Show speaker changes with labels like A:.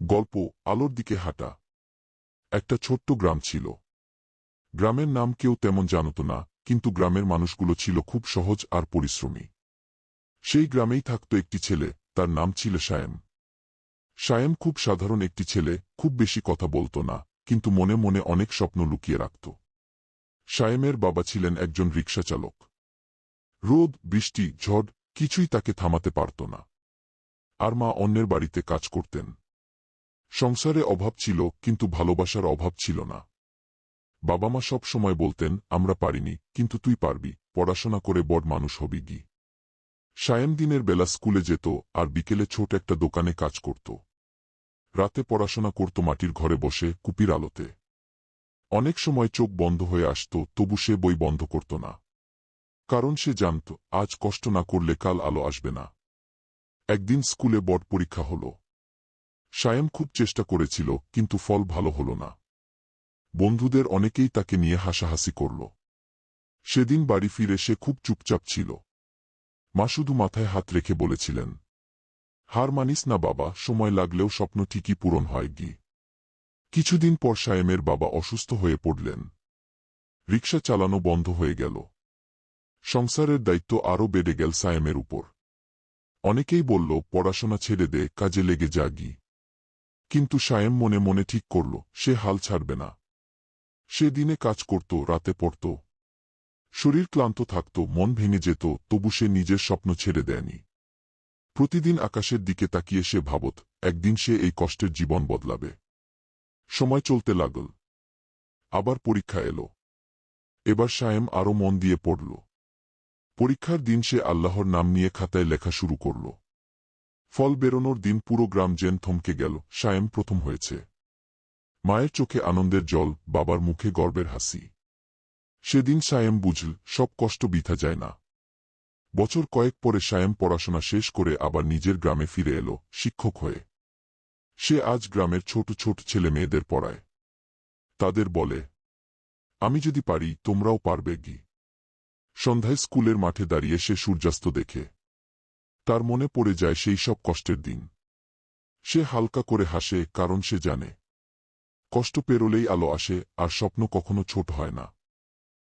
A: গল্প আলোর দিকে হাঁটা। একটা ছোট্ট গ্রাম ছিল। গ্রামের নাম কেউ তেমন জানত না, কিন্তু গ্রামের মানুষগুলো ছিল খুব সহজ আর পরিশ্রমী। সেই গ্রামেই থাকত একটি ছেলে, তার নাম ছিল সায়েম। সায়েম খুব সাধারণ একটি ছেলে, খুব বেশি কথা বলত না, কিন্তু মনে মনে অনেক স্বপ্ন লুকিয়ে রাখত। সায়েমের বাবা ছিলেন একজন রিকশা চালক। রোদ, বৃষ্টি, ঝড় কিছুই তাকে থামাতে পারত না। আর মা অন্যের বাড়িতে কাজ করতেন। সংসারে অভাব ছিল, কিন্তু ভালোবাসার অভাব ছিল না। বাবা মা সব সময় বলতেন, আমরা পারিনি, কিন্তু তুই পারবি, পড়াশোনা করে বড় মানুষ হবি গি। সায়েম দিনের বেলা স্কুলে যেত, আর বিকেলে ছোট একটা দোকানে কাজ করত। রাতে পড়াশোনা করত মাটির ঘরে বসে, কুপির আলোতে। অনেক সময় চোখ বন্ধ হয়ে আসত, তবু সে বই বন্ধ করত না। কারণ সে জানত, আজ কষ্ট না করলে কাল আলো আসবে না। একদিন স্কুলে বোর্ড পরীক্ষা হল। সায়েম খুব চেষ্টা করেছিল, কিন্তু ফল ভালো হল না। বন্ধুদের অনেকেই তাকে নিয়ে হাসাহাসি করল। সেদিন বাড়ি ফিরে সে খুব চুপচাপ ছিল। মা শুধু মাথায় হাত রেখে বলেছিলেন, হার মানিস না বাবা, সময় লাগলেও স্বপ্ন ঠিকই পূরণ হয় গি। কিছুদিন পর সায়েমের বাবা অসুস্থ হয়ে পড়লেন। রিকশা চালানো বন্ধ হয়ে গেল। সংসারের দায়িত্ব আরও বেড়ে গেল সায়েমের উপর। অনেকেই বলল, পড়াশোনা ছেড়ে দে, কাজে লেগে যা গি। কিন্তু সায়েম মনে মনে ঠিক করল, সে হাল ছাড়বে না। সে দিনে কাজ করত, রাতে পড়ত। শরীর ক্লান্ত থাকত, মন ভেঙে যেত, তবু সে নিজের স্বপ্ন ছেড়ে দেয়নি। প্রতিদিন আকাশের দিকে তাকিয়ে সে ভাবত, একদিন সে এই কষ্টের জীবন বদলাবে। সময় চলতে লাগল। আবার পরীক্ষা এলো। এবার সায়েম আরও মন দিয়ে পড়ল। পরীক্ষার দিন সে আল্লাহর নাম নিয়ে খাতায় লেখা শুরু করল। ফল বেরোনোর দিন পুরো গ্রাম যেন থমকে গেল, সায়েম প্রথম হয়েছে। মায়ের চোখে আনন্দের জল, বাবার মুখে গর্বের হাসি। সেদিন সায়েম বুঝল, সব কষ্ট বৃথা যায় না। বছর কয়েক পরে সায়েম পড়াশোনা শেষ করে আবার নিজের গ্রামে ফিরে এলো, শিক্ষক হয়ে। সে আজ গ্রামের ছোট ছোট ছেলে মেয়েদের পড়ায়। তাদের বলে, আমি যদি পারি তোমরাও পারবে গি। সন্ধ্যায় স্কুলের মাঠে দাঁড়িয়ে সে সূর্যাস্ত দেখে। তার মনে পড়ে যায় সেই সব কষ্টের দিন। সে হালকা করে হাসে, কারণ সে জানে, কষ্ট পেরোলেই আলো আসে, আর স্বপ্ন কখনো ছোট হয় না।